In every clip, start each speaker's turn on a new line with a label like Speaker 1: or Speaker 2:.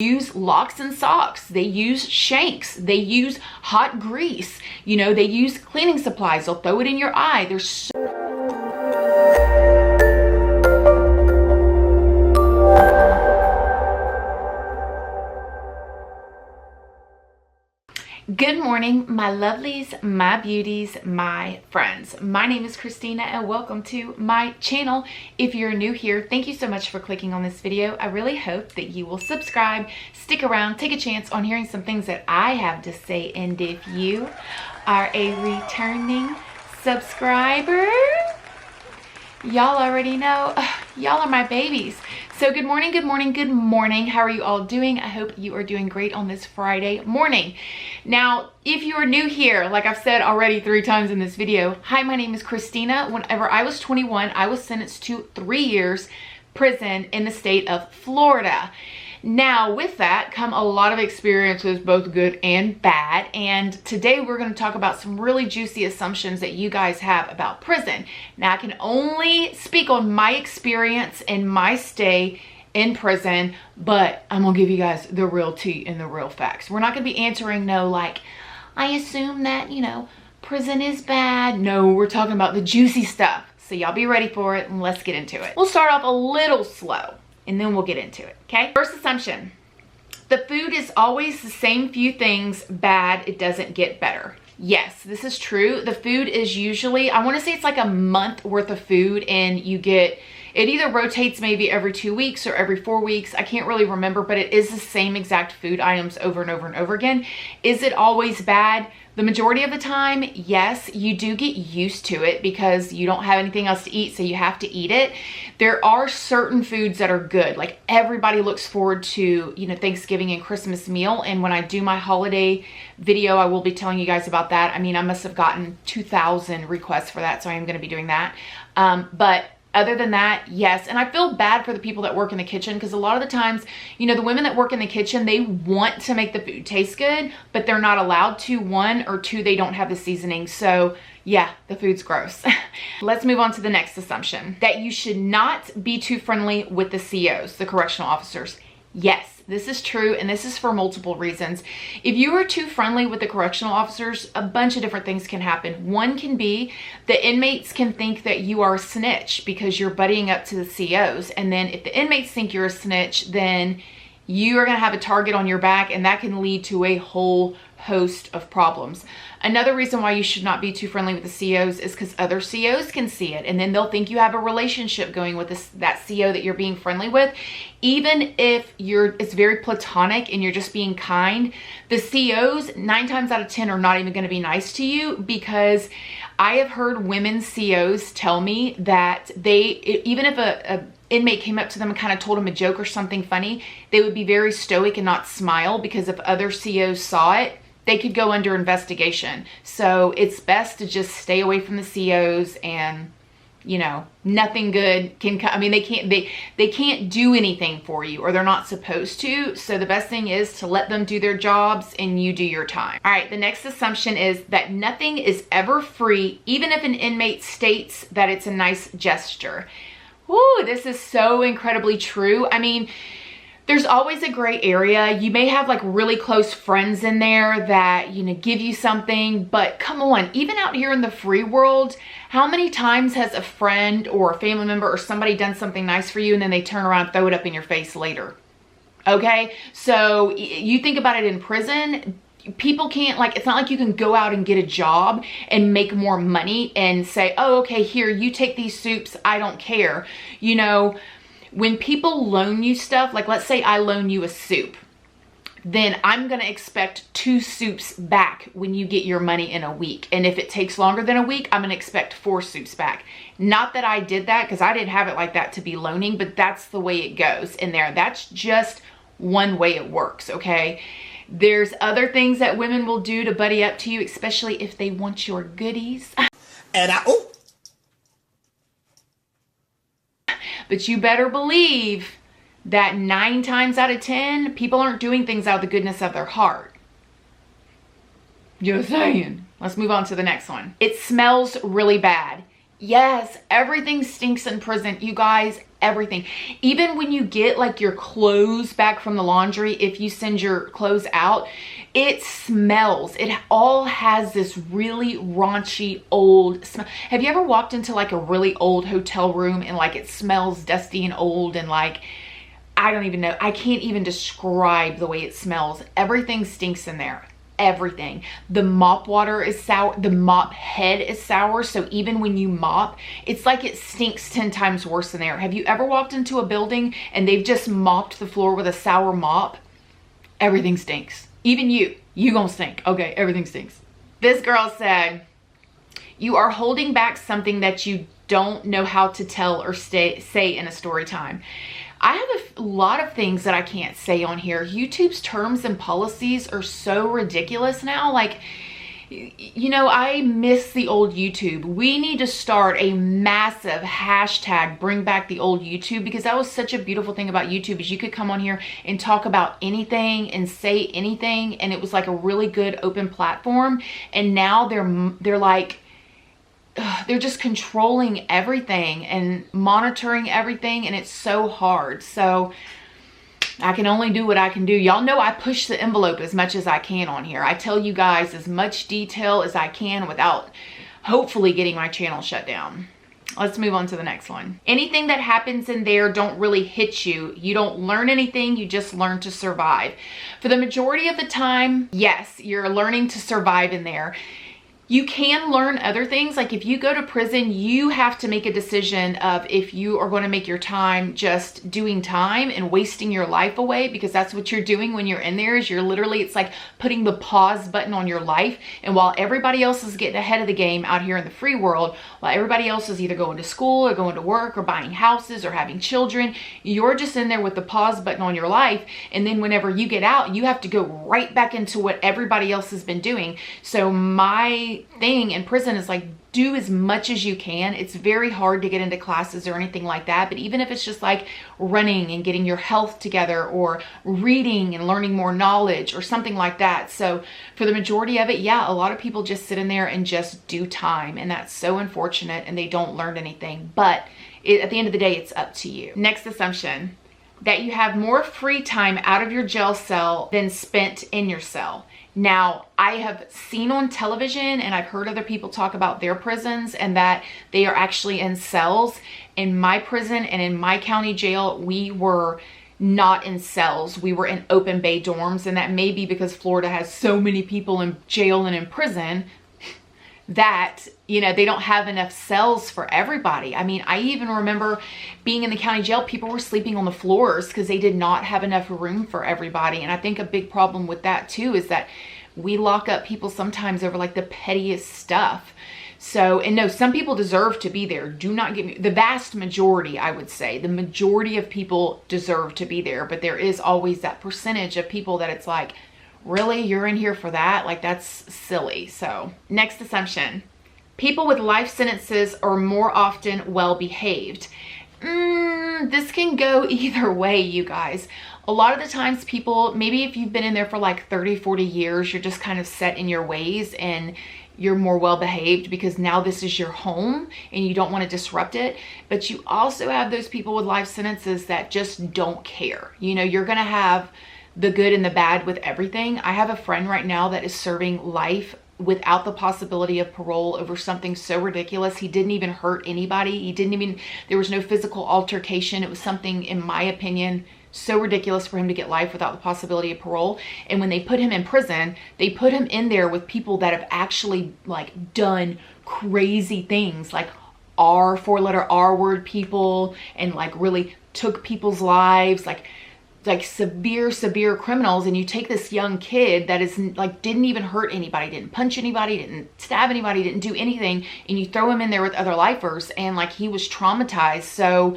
Speaker 1: use locks and socks. They use shanks. They use hot grease. You know, they use cleaning supplies. They'll throw it in your eye. There's so Good morning, my lovelies, my beauties, my friends. My name is Christina and welcome to my channel. If you're new here, thank you so much for clicking on this video. I really hope that you will subscribe, stick around, take a chance on hearing some things that I have to say. And if you are a returning subscriber, y'all already know, y'all are my babies. So good morning, good morning, good morning. How are you all doing? I hope you are doing great on this Friday morning. Now, if you are new here, like I've said already 3 times in this video, hi, my name is Christina. Whenever I was 21, I was sentenced to 3 years prison in the state of Florida. Now, with that come a lot of experiences, both good and bad. And today we're going to talk about some really juicy assumptions that you guys have about prison. Now, I can only speak on my experience and my stay in prison, but I'm going to give you guys the real tea and the real facts. We're not going to be answering no, like, I assume that, you know, prison is bad. No, we're talking about the juicy stuff. So y'all be ready for it and let's get into it. We'll start off a little slow and then we'll get into it, okay? First assumption, the food is always the same few things bad, it doesn't get better. Yes, this is true. The food is usually, I wanna say it's like a month worth of food and you get, it either rotates maybe every 2 weeks or every 4 weeks. I can't really remember, but it is the same exact food items over and over and over again. Is it always bad? The majority of the time, yes, you do get used to it because you don't have anything else to eat, so you have to eat it. There are certain foods that are good. Like everybody looks forward to, you know, Thanksgiving and Christmas meal. And when I do my holiday video, I will be telling you guys about that. I mean, I must have gotten 2,000 requests for that, so I am going to be doing that. But other than that, yes. And I feel bad for the people that work in the kitchen because a lot of the times, you know, the women that work in the kitchen, they want to make the food taste good, but they're not allowed to. 1 or 2, they don't have the seasoning. So yeah, the food's gross. Let's move on to the next assumption, that you should not be too friendly with the COs, the correctional officers. Yes, this is true, and this is for multiple reasons. If you are too friendly with the correctional officers, a bunch of different things can happen. One can be the inmates can think that you are a snitch because you're buddying up to the COs. And then if the inmates think you're a snitch, then you are going to have a target on your back, and that can lead to a whole host of problems. Another reason why you should not be too friendly with the COs is because other COs can see it, and then they'll think you have a relationship going with that CO that you're being friendly with. Even if it's very platonic and you're just being kind, the COs 9 times out of 10 are not even going to be nice to you, because I have heard women COs tell me that even if a inmate came up to them and kind of told them a joke or something funny, they would be very stoic and not smile, because if other COs saw it, they could go under investigation. So it's best to just stay away from the COs, and you know, nothing good can come. I mean, they can't do anything for you, or they're not supposed to. So the best thing is to let them do their jobs and you do your time. All right, the next assumption is that nothing is ever free, even if an inmate states that it's a nice gesture. Ooh, this is so incredibly true. I mean, there's always a gray area. You may have like really close friends in there that, you know, give you something, but come on, even out here in the free world, how many times has a friend or a family member or somebody done something nice for you and then they turn around and throw it up in your face later? Okay, so you think about it in prison, people can't, like, it's not like you can go out and get a job and make more money and say, oh, okay, here, you take these soups, I don't care. You know, when people loan you stuff, like let's say I loan you a soup, then I'm going to expect 2 soups back when you get your money in a week. And if it takes longer than a week, I'm going to expect 4 soups back. Not that I did that, because I didn't have it like that to be loaning, but that's the way it goes in there. That's just one way it works, okay? There's other things that women will do to buddy up to you, especially if they want your goodies. And but you better believe that 9 times out of 10, people aren't doing things out of the goodness of their heart. Just saying. Let's move on to the next one. It smells really bad. Yes, everything stinks in prison, you guys, everything. Even when you get like your clothes back from the laundry, if you send your clothes out, it smells. It all has this really raunchy old smell. Have you ever walked into like a really old hotel room and like it smells dusty and old and like, I don't even know. I can't even describe the way it smells. Everything stinks in there. Everything. The mop water is sour. The mop head is sour. So even when you mop, it's like it stinks 10 times worse in there. Have you ever walked into a building and they've just mopped the floor with a sour mop? Everything stinks. Even you gonna stink. Okay, everything stinks. This girl said, you are holding back something that you don't know how to tell or say in a story time. I have a lot of things that I can't say on here. YouTube's terms and policies are so ridiculous now. Like, you know, I miss the old YouTube. We need to start a massive hashtag, bring back the old YouTube, because that was such a beautiful thing about YouTube is you could come on here and talk about anything and say anything. And it was like a really good open platform. And now they're like, they're just controlling everything and monitoring everything, and it's so hard. So I can only do what I can do. Y'all know I push the envelope as much as I can on here. I tell you guys as much detail as I can without hopefully getting my channel shut down. Let's move on to the next one. Anything that happens in there don't really hit you. You don't learn anything, you just learn to survive. For the majority of the time, yes, you're learning to survive in there. You can learn other things. Like if you go to prison, you have to make a decision of if you are going to make your time just doing time and wasting your life away, because that's what you're doing when you're in there. Is you're literally, it's like putting the pause button on your life. And while everybody else is getting ahead of the game out here in the free world, while everybody else is either going to school or going to work or buying houses or having children, you're just in there with the pause button on your life. And then whenever you get out, you have to go right back into what everybody else has been doing. So my thing in prison is like, do as much as you can. It's very hard to get into classes or anything like that, but even if it's just like running and getting your health together or reading and learning more knowledge or something like that. So for the majority of it, yeah, a lot of people just sit in there and just do time, and that's so unfortunate, and they don't learn anything. But at the end of the day, it's up to you. Next assumption, that you have more free time out of your jail cell than spent in your cell. Now, I have seen on television and I've heard other people talk about their prisons and that they are actually in cells. In my prison and in my county jail, we were not in cells. We were in open bay dorms, and that may be because Florida has so many people in jail and in prison that, you know, they don't have enough cells for everybody. I mean, I even remember being in the county jail, people were sleeping on the floors because they did not have enough room for everybody. And I think a big problem with that too is that we lock up people sometimes over like the pettiest stuff. So, and no, some people deserve to be there. Do not get me, the vast majority, I would say, the majority of people deserve to be there, but there is always that percentage of people that it's like, really, you're in here for that? Like, that's silly. So next assumption, people with life sentences are more often well behaved. This can go either way, you guys. A lot of the times people, maybe if you've been in there for like 30, 40 years, you're just kind of set in your ways and you're more well behaved because now this is your home and you don't want to disrupt it. But you also have those people with life sentences that just don't care. You know, you're going to have the good and the bad with everything. I have a friend right now that is serving life without the possibility of parole over something so ridiculous. He didn't even hurt anybody. There was no physical altercation. It was something, in my opinion, so ridiculous for him to get life without the possibility of parole. And when they put him in prison, they put him in there with people that have actually like done crazy things, like four-letter R word people, and like really took people's lives, like severe criminals. And you take this young kid that is like didn't even hurt anybody, didn't punch anybody, didn't stab anybody, didn't do anything, and you throw him in there with other lifers, and like he was traumatized. So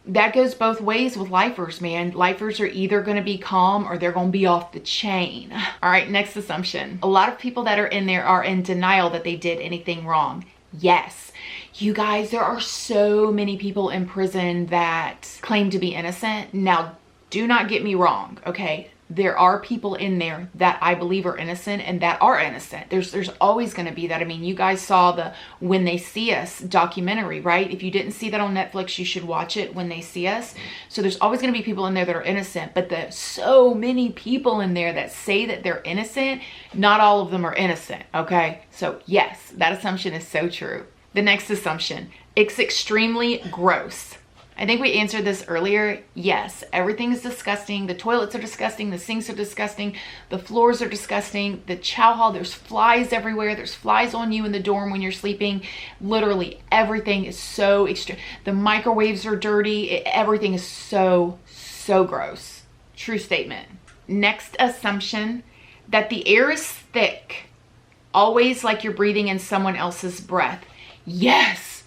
Speaker 1: that goes both ways with lifers, man. Lifers are either going to be calm or they're going to be off the chain. All right, next assumption. A lot of people that are in there are in denial that they did anything wrong. Yes. You guys, there are so many people in prison that claim to be innocent. Now, do not get me wrong, okay? there are people in there that I believe are innocent and that are innocent. There's always going to be that. I mean, you guys saw the When They See Us documentary, right? If you didn't see that on Netflix, you should watch it, When They See Us. So there's always going to be people in there that are innocent, but there's so many people in there that say that they're innocent. Not all of them are innocent, okay? So yes, that assumption is so true. The next assumption, it's extremely gross. I think we answered this earlier. Yes, everything is disgusting. The toilets are disgusting. The sinks are disgusting. The floors are disgusting. The chow hall, there's flies everywhere. There's flies on you in the dorm when you're sleeping. Literally everything is so extreme. The microwaves are dirty. Everything is so gross. True statement. Next assumption, that the air is thick. Always like you're breathing in someone else's breath. Yes.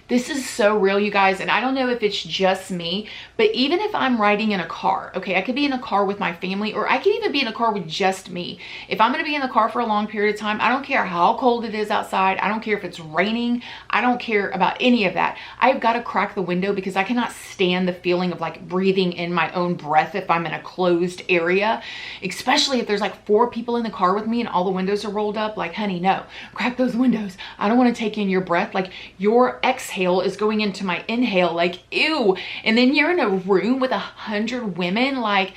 Speaker 1: This is so real, you guys, and I don't know if it's just me, but even if I'm riding in a car, okay, I could be in a car with my family, or I could even be in a car with just me. If I'm gonna be in the car for a long period of time, I don't care how cold it is outside, I don't care if it's raining, I don't care about any of that. I've got to crack the window because I cannot stand the feeling of like breathing in my own breath if I'm in a closed area, especially if there's like 4 people in the car with me and all the windows are rolled up. Like, honey, no, crack those windows. I don't want to take in your breath. Like, your exhale is going into my inhale, like, ew. And then you're in a room with 100 women, like,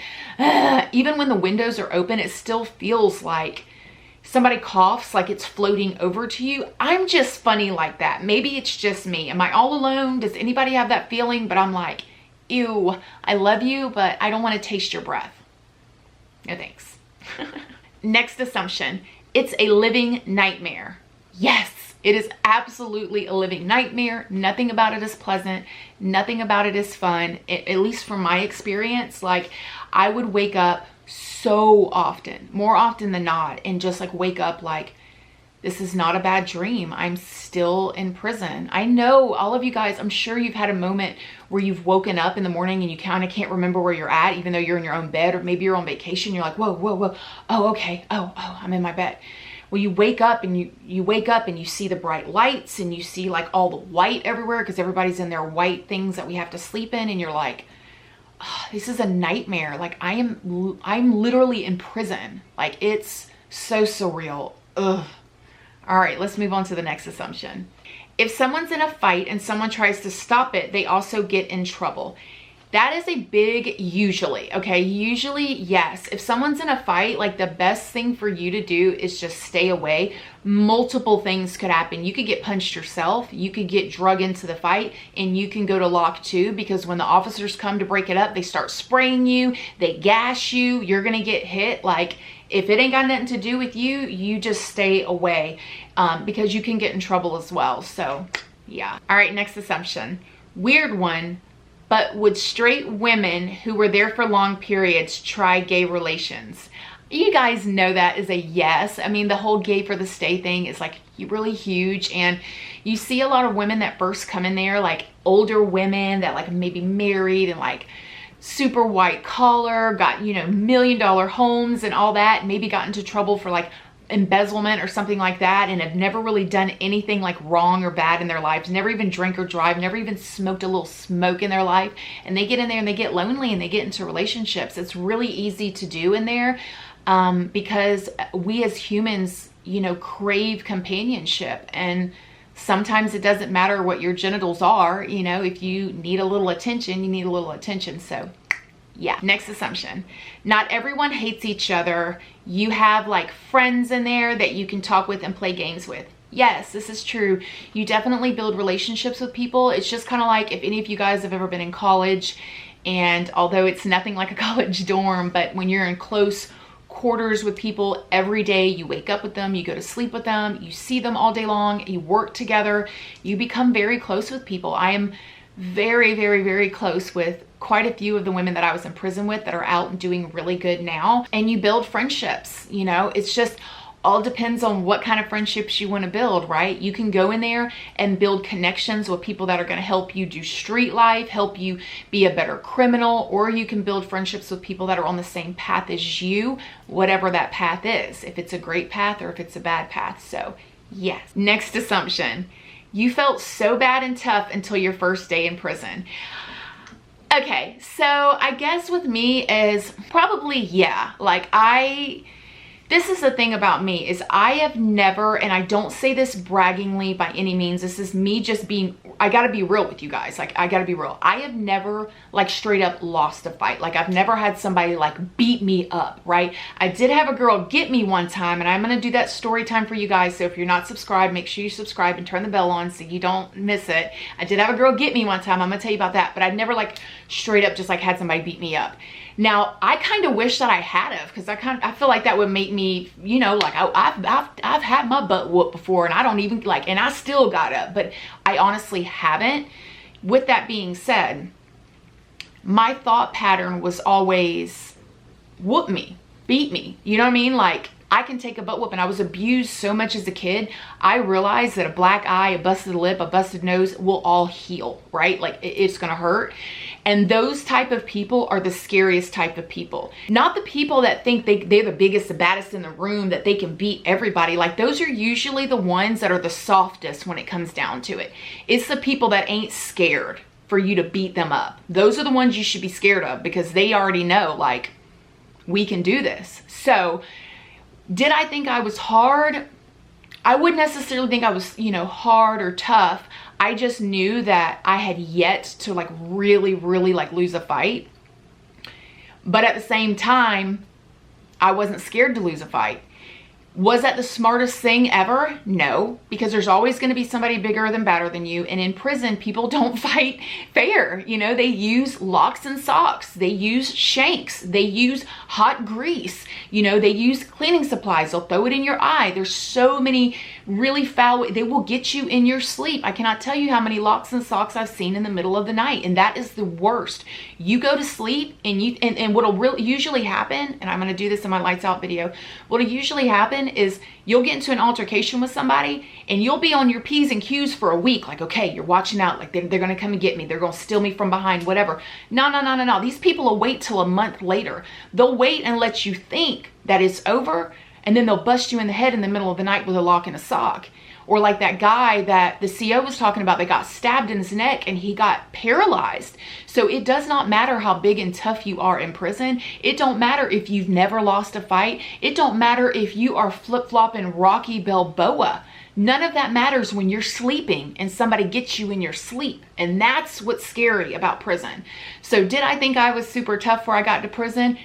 Speaker 1: even when the windows are open, it still feels like somebody coughs, like it's floating over to you. I'm just funny like that. Maybe it's just me. Am I all alone? Does anybody have that feeling? But I'm like, ew, I love you, but I don't want to taste your breath. No thanks. Next assumption, it's a living nightmare. Yes. It is absolutely a living nightmare. Nothing about it is pleasant. Nothing about it is fun. At least from my experience, like, I would wake up so often, more often than not, and just like wake up like, this is not a bad dream. I'm still in prison. I know all of you guys, I'm sure you've had a moment where you've woken up in the morning and you kind of can't remember where you're at, even though you're in your own bed, or maybe you're on vacation. You're like, whoa, whoa, whoa. Oh, okay. Oh, I'm in my bed. Well, you wake up and you wake up and you see the bright lights and you see like all the white everywhere because everybody's in their white things that we have to sleep in, and you're like, oh, this is a nightmare. Like, I'm literally in prison. Like, it's so surreal. Ugh. All right, let's move on to the next assumption. If someone's in a fight and someone tries to stop it, they also get in trouble. That is a big usually, okay? Usually, yes. If someone's in a fight, like, the best thing for you to do is just stay away. Multiple things could happen. You could get punched yourself. You could get drug into the fight, and you can go to lock too, because when the officers come to break it up, they start spraying you, they gas you, you're gonna get hit. Like, if it ain't got nothing to do with you, you just stay away, because you can get in trouble as well. So, yeah. All right, next assumption. Weird one. But would straight women who were there for long periods try gay relations? You guys know that is a yes. I mean, the whole gay for the stay thing is like really huge. And you see a lot of women that first come in there, like older women that like maybe married and like super white collar, got, you know, $1 million homes and all that, maybe got into trouble for like embezzlement or something like that, and have never really done anything like wrong or bad in their lives, never even drank or drive, never even smoked a little smoke in their life, and they get in there and they get lonely and they get into relationships. It's really easy to do in there, because we as humans, you know, crave companionship, and sometimes it doesn't matter what your genitals are. You know, if you need a little attention, you need a little attention. So yeah. Next assumption. Not everyone hates each other. You have like friends in there that you can talk with and play games with. Yes, this is true. You definitely build relationships with people. It's just kind of like if any of you guys have ever been in college, and although it's nothing like a college dorm, but when you're in close quarters with people every day, you wake up with them, you go to sleep with them, you see them all day long, you work together, you become very close with people. I am very, very, very close with quite a few of the women that I was in prison with that are out and doing really good now. And you build friendships, you know, it's just all depends on what kind of friendships you want to build, right? You can go in there and build connections with people that are going to help you do street life, help you be a better criminal, or you can build friendships with people that are on the same path as you, whatever that path is, if it's a great path or if it's a bad path. So yes. Next assumption. You felt so bad and tough until your first day in prison. Okay, so I guess with me is probably, yeah, like this is the thing about me is I have never, and I don't say this braggingly by any means, this is me just being, I gotta be real with you guys. Like, I gotta be real. I have never like straight up lost a fight. Like, I've never had somebody like beat me up, right? I did have a girl get me one time, and I'm gonna do that story time for you guys. So if you're not subscribed, make sure you subscribe and turn the bell on so you don't miss it. I did have a girl get me one time. I'm gonna tell you about that, but I've never like straight up just like had somebody beat me up. Now, I kind of wish that I had of, because I feel like that would make me, you know, like I've had my butt whooped before, and I don't even like, and I still got up, but I honestly haven't. With that being said, my thought pattern was always whoop me, beat me. You know what I mean? Like, I can take a butt whoop, and I was abused so much as a kid. I realized that a black eye, a busted lip, a busted nose will all heal, right? Like, it's gonna hurt. And those type of people are the scariest type of people. Not the people that think they're the biggest, the baddest in the room, that they can beat everybody. Like, those are usually the ones that are the softest when it comes down to it. It's the people that ain't scared for you to beat them up. Those are the ones you should be scared of, because they already know, like, we can do this. So, did I think I was hard? I wouldn't necessarily think I was, you know, hard or tough. I just knew that I had yet to like really like lose a fight. But at the same time, I wasn't scared to lose a fight. Was that the smartest thing ever? No, because there's always going to be somebody bigger than badder than you. And in prison, people don't fight fair. You know, they use locks and socks. They use shanks. They use hot grease. You know, they use cleaning supplies. They'll throw it in your eye. There's so many really foul, they will get you in your sleep. I cannot tell you how many locks and socks I've seen in the middle of the night. And that is the worst. You go to sleep and what'll really usually happen, and I'm going to do this in my lights out video. What'll usually happen is you'll get into an altercation with somebody, and you'll be on your P's and Q's for a week. Like, okay, you're watching out. Like, they're going to come and get me. They're going to steal me from behind, whatever. No. These people will wait till a month later. They'll wait and let you think that it's over, and then they'll bust you in the head in the middle of the night with a lock and a sock. Or like that guy that the CO was talking about that got stabbed in his neck and he got paralyzed. So it does not matter how big and tough you are in prison. It don't matter if you've never lost a fight. It don't matter if you are flip-flopping Rocky Balboa. None of that matters when you're sleeping and somebody gets you in your sleep. And that's what's scary about prison. So did I think I was super tough before I got to prison?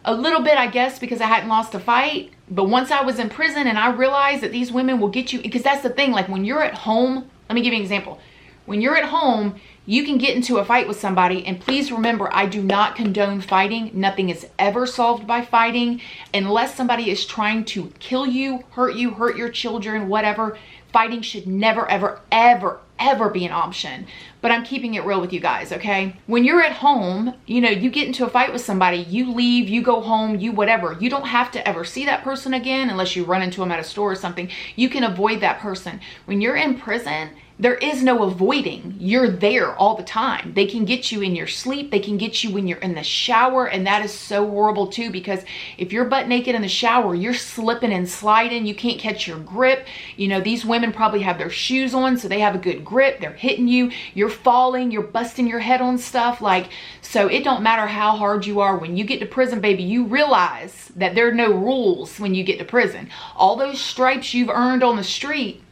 Speaker 1: A little bit, I guess, because I hadn't lost a fight. But once I was in prison and I realized that these women will get you, because that's the thing, like when you're at home, let me give you an example. When you're at home, you can get into a fight with somebody, and please remember, I do not condone fighting. Nothing is ever solved by fighting unless somebody is trying to kill you, hurt your children, whatever. Fighting should never, ever be an option. But I'm keeping it real with you guys, okay? When you're at home, you know, you get into a fight with somebody, you leave, you go home, you whatever. You don't have to ever see that person again unless you run into them at a store or something. You can avoid that person. When you're in prison, there is no avoiding. You're there all the time. They can get you in your sleep. They can get you when you're in the shower. And that is so horrible too, because if you're butt naked in the shower, you're slipping and sliding. You can't catch your grip. You know, these women probably have their shoes on, so they have a good grip. They're hitting you. You're falling. You're busting your head on stuff. Like, so it don't matter how hard you are. When you get to prison, baby, you realize that there are no rules when you get to prison. All those stripes you've earned on the street,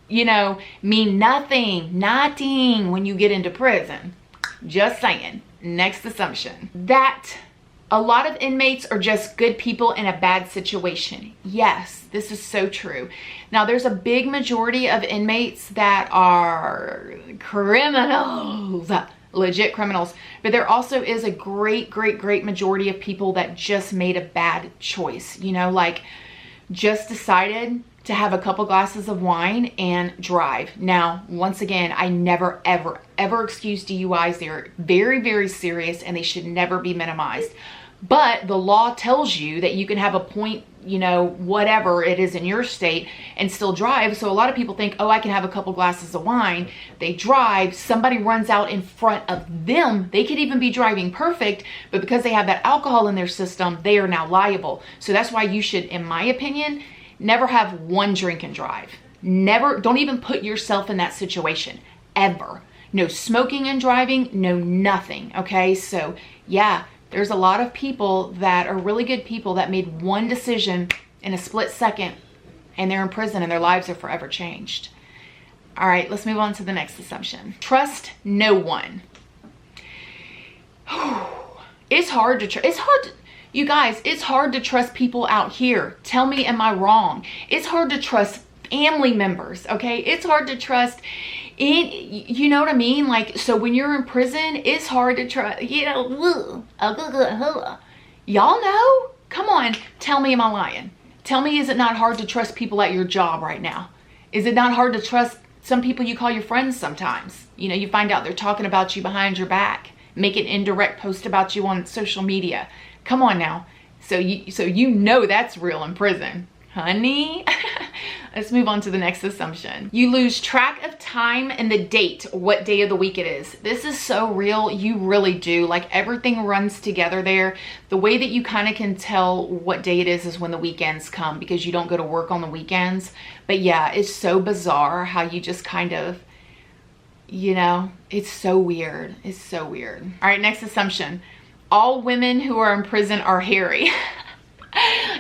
Speaker 1: you know, mean nothing when you get into prison. Just saying. Next assumption. That a lot of inmates are just good people in a bad situation. Yes, this is so true. Now, there's a big majority of inmates that are criminals, legit criminals, but there also is a great majority of people that just made a bad choice. You know, like just decided to have a couple glasses of wine and drive. Now, once again, I never, ever excuse DUIs. They're very serious and they should never be minimized. But the law tells you that you can have a point, you know, whatever it is in your state and still drive. So a lot of people think, oh, I can have a couple glasses of wine. They drive, somebody runs out in front of them. They could even be driving perfect, but because they have that alcohol in their system, they are now liable. So that's why you should, in my opinion, never have one drink and drive. Never, don't even put yourself in that situation, ever. no smoking and driving, no nothing, okay? So yeah, there's a lot of people that are really good people that made one decision in a split second and they're in prison and their lives are forever changed. All right, let's move on to the next assumption. Trust no one. It's hard to you guys, it's hard to trust people out here. Tell me, am I wrong? It's hard to trust family members, okay? It's hard to trust you know what I mean? Like, so when you're in prison, it's hard to trust, you know, y'all know? Come on, tell me, am I lying? Tell me, is it not hard to trust people at your job right now? Is it not hard to trust some people you call your friends sometimes? You know, you find out they're talking about you behind your back, make an indirect post about you on social media. Come on now. So you know that's real in prison. Honey, let's move on to the next assumption. You lose track of time and the date, what day of the week it is. This is so real. You really do. Like, everything runs together there. The way that you kind of can tell what day it is when the weekends come, because you don't go to work on the weekends. But yeah, it's so bizarre how you just kind of, you know, it's so weird. It's so weird. All right, next assumption. All women who are in prison are hairy.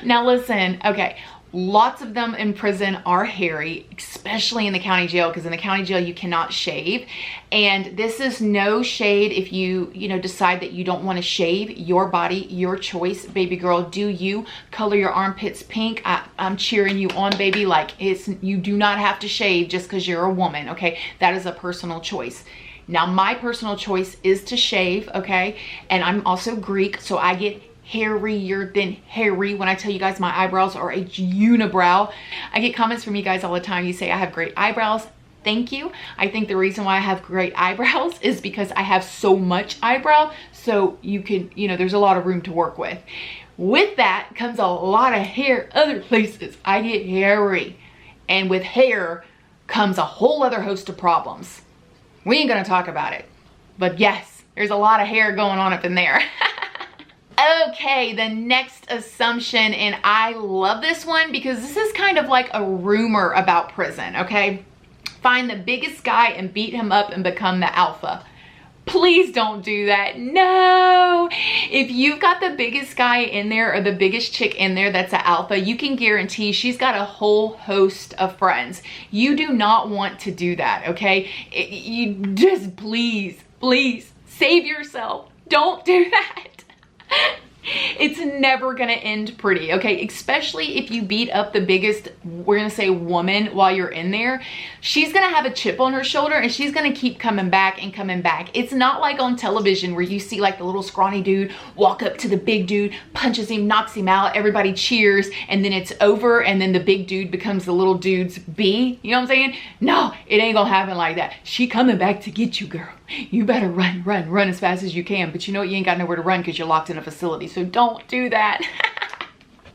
Speaker 1: Now listen, okay. Lots of them in prison are hairy, especially in the county jail, because in the county jail you cannot shave. And this is no shade if you decide that you don't want to shave. Your body, your choice, baby girl. Do you color your armpits pink? I'm cheering you on, baby. Like, you do not have to shave just because you're a woman, okay? That is a personal choice. Now, my personal choice is to shave, okay? And I'm also Greek, so I get hairier than hairy. When I tell you guys my eyebrows are a unibrow. I get comments from you guys all the time. You say I have great eyebrows. Thank you. I think the reason why I have great eyebrows is because I have so much eyebrow, so you can, there's a lot of room to work with. With that comes a lot of hair other places. I get hairy, and with hair comes a whole other host of problems. We ain't gonna talk about it, but yes, there's a lot of hair going on up in there. Okay, the next assumption, and I love this one because this is kind of like a rumor about prison, okay? Find the biggest guy and beat him up and become the alpha. Please don't do that. No. If you've got the biggest guy in there or the biggest chick in there that's an alpha, you can guarantee she's got a whole host of friends. You do not want to do that, okay? You just please save yourself. Don't do that. It's never gonna end pretty, okay? Especially if you beat up the biggest, we're gonna say, woman while you're in there. She's gonna have a chip on her shoulder and she's gonna keep coming back and coming back. It's not like on television where you see like the little scrawny dude walk up to the big dude, punches him, knocks him out, everybody cheers, and then it's over, and then the big dude becomes the little dude's B. You know what I'm saying? No, it ain't gonna happen like that. She coming back to get you, girl. You better run as fast as you can. But you know what? You ain't got nowhere to run because you're locked in a facility. So don't do that.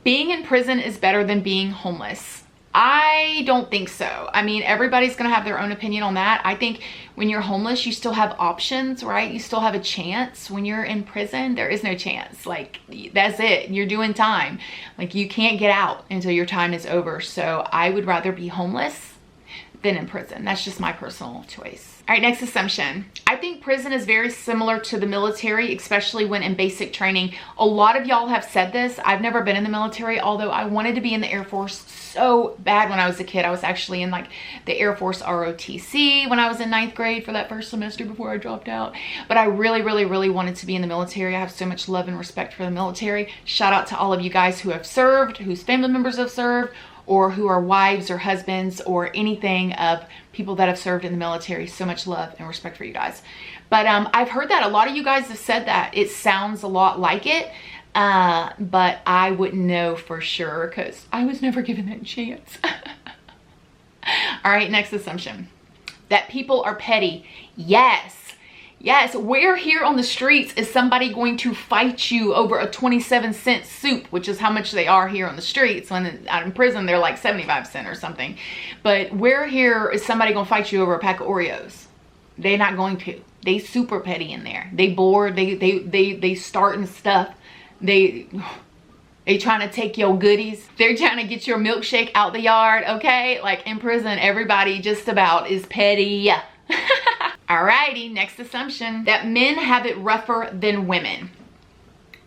Speaker 1: Being in prison is better than being homeless. I don't think so. I mean, everybody's going to have their own opinion on that. I think when you're homeless, you still have options, right? You still have a chance. When you're in prison, there is no chance. Like, that's it. You're doing time. Like, you can't get out until your time is over. So I would rather be homeless than in prison. That's just my personal choice. All right, next assumption. I think prison is very similar to the military, especially when in basic training. A lot of y'all have said this. I've never been in the military, although I wanted to be in the Air Force so bad when I was a kid. I was actually in like the Air Force ROTC when I was in 9th grade for that first semester before I dropped out. But I really wanted to be in the military. I have so much love and respect for the military. Shout out to all of you guys who have served, whose family members have served, or who are wives or husbands or anything of people that have served in the military. So much love and respect for you guys. But I've heard that a lot of you guys have said that it sounds a lot like it, but I wouldn't know for sure because I was never given that chance. All right, next assumption. That people are petty. Yes. Yes, where here on the streets is somebody going to fight you over a 27-cent soup, which is how much they are here on the streets. When out in prison, they're like 75 cents or something. But where here is somebody going to fight you over a pack of Oreos? They're not going to. They super petty in there. They bored. They starting stuff. They trying to take your goodies. They're trying to get your milkshake out the yard, okay? Like in prison, everybody just about is petty. All Alrighty, next assumption, that men have it rougher than women.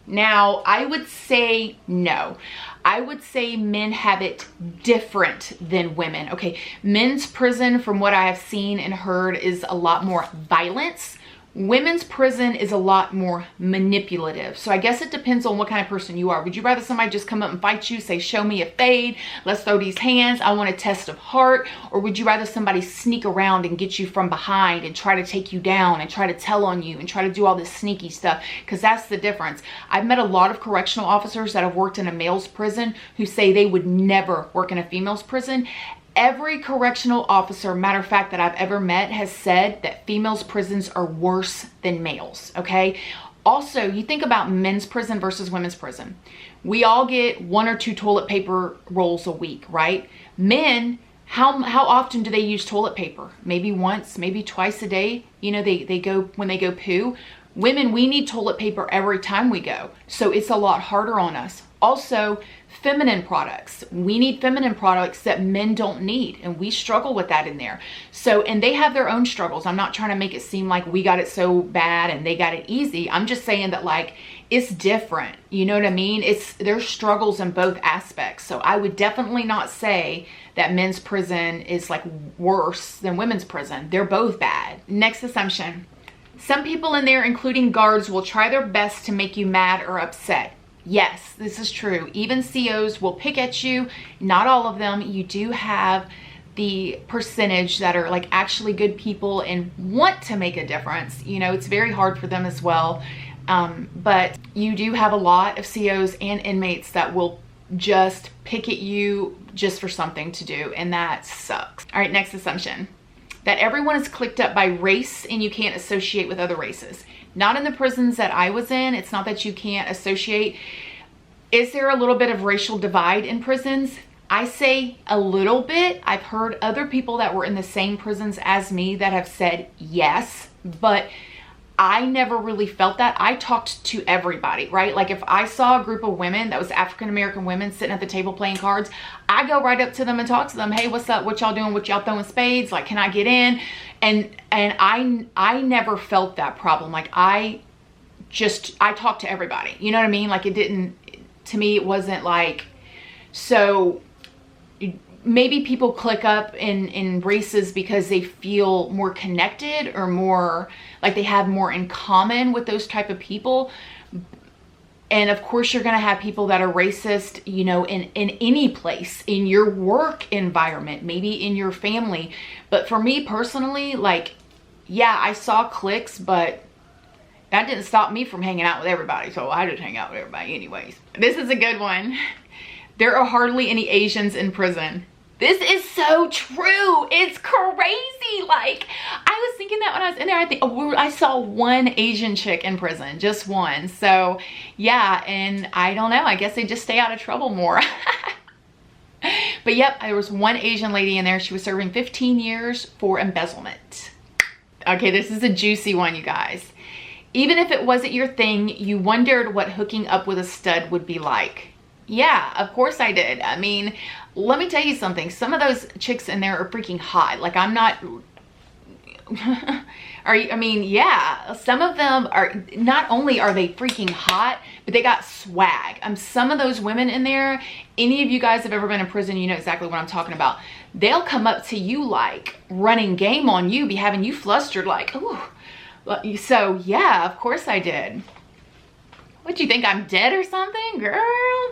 Speaker 1: Now, I would say no. I would say men have it different than women. Okay, men's prison, from what I have seen and heard, is a lot more violence. Women's prison is a lot more manipulative. So I guess it depends on what kind of person you are. Would you rather somebody just come up and fight you, say, show me a fade, let's throw these hands, I want a test of heart? Or would you rather somebody sneak around and get you from behind and try to take you down and try to tell on you and try to do all this sneaky stuff? Because that's the difference. I've met a lot of correctional officers that have worked in a male's prison who say they would never work in a female's prison. Every correctional officer, matter of fact, that I've ever met has said that females' prisons are worse than males, okay? Also, you think about men's prison versus women's prison. We all get 1 or 2 toilet paper rolls a week, right? Men, how often do they use toilet paper? Maybe once, maybe twice a day. You know, they go, when they go poo. Women, we need toilet paper every time we go. So it's a lot harder on us. Also, feminine products. We need feminine products that men don't need, and we struggle with that in there. So, and they have their own struggles. I'm not trying to make it seem like we got it so bad and they got it easy. I'm just saying that, like, it's different. You know what I mean? There's struggles in both aspects. So I would definitely not say that men's prison is like worse than women's prison. They're both bad. Next assumption. Some people in there, including guards, will try their best to make you mad or upset. Yes, this is true. Even COs will pick at you. Not all of them. You do have the percentage that are like actually good people and want to make a difference. You know, it's very hard for them as well. But you do have a lot of COs and inmates that will just pick at you just for something to do, and that sucks. All right, next assumption. That everyone is clicked up by race and you can't associate with other races. Not in the prisons that I was in. It's not that you can't associate. Is there a little bit of racial divide in prisons? I say a little bit. I've heard other people that were in the same prisons as me that have said yes, but I never really felt that. I talked to everybody, right? Like if I saw a group of women that was African-American women sitting at the table playing cards, I go right up to them and talk to them. Hey, what's up? What y'all doing? What y'all throwing spades? Like, can I get in? And I never felt that problem. Like I talked to everybody. You know what I mean? Like to me, it wasn't like, so maybe people click up in races because they feel more connected or more like they have more in common with those type of people. And of course you're going to have people that are racist, you know, in any place, in your work environment, maybe in your family. But for me personally, like, yeah, I saw cliques, but that didn't stop me from hanging out with everybody. So I just hang out with everybody anyways. This is a good one. There are hardly any Asians in prison. This is so true. It's crazy. Like, I was thinking that when I was in there. I saw one Asian chick in prison, just one. So yeah, and I don't know, I guess they just stay out of trouble more. But yep, there was one Asian lady in there. She was serving 15 years for embezzlement. Okay, this is a juicy one, you guys. Even if it wasn't your thing, you wondered what hooking up with a stud would be like. Yeah, of course I did. I mean, let me tell you something. Some of those chicks in there are freaking hot. Like, I'm not... I mean, yeah, some of them are, not only are they freaking hot, but they got swag. Some of those women in there, any of you guys have ever been in prison, you know exactly what I'm talking about. They'll come up to you like running game on you, be having you flustered like, ooh. So yeah, of course I did. What, you think I'm dead or something, girl?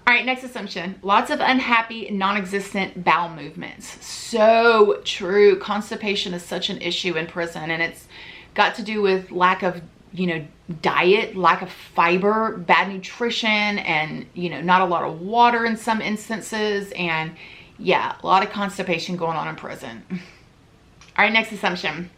Speaker 1: All right, next assumption. Lots of unhappy, non-existent bowel movements. So true. Constipation is such an issue in prison, and it's got to do with lack of, you know, diet, lack of fiber, bad nutrition, and, you know, not a lot of water in some instances. And yeah, a lot of constipation going on in prison. All right, next assumption.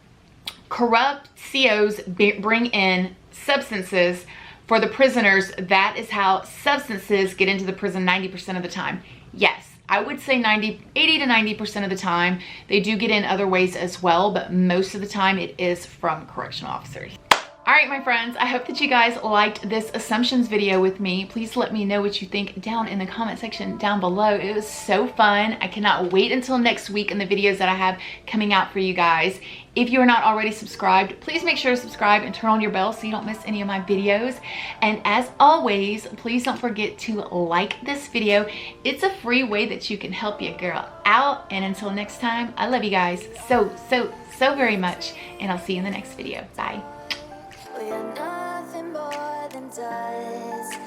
Speaker 1: Corrupt COs bring in substances for the prisoners. That is how substances get into the prison 90% of the time. Yes, I would say 80 to 90% of the time. They do get in other ways as well, but most of the time it is from correctional officers. All right, my friends, I hope that you guys liked this assumptions video with me. Please let me know what you think down in the comment section down below. It was so fun. I cannot wait until next week and the videos that I have coming out for you guys. If you are not already subscribed, please make sure to subscribe and turn on your bell so you don't miss any of my videos. And as always, please don't forget to like this video. It's a free way that you can help your girl out. And until next time, I love you guys so very much. And I'll see you in the next video. Bye.
Speaker 2: We are nothing more than dust.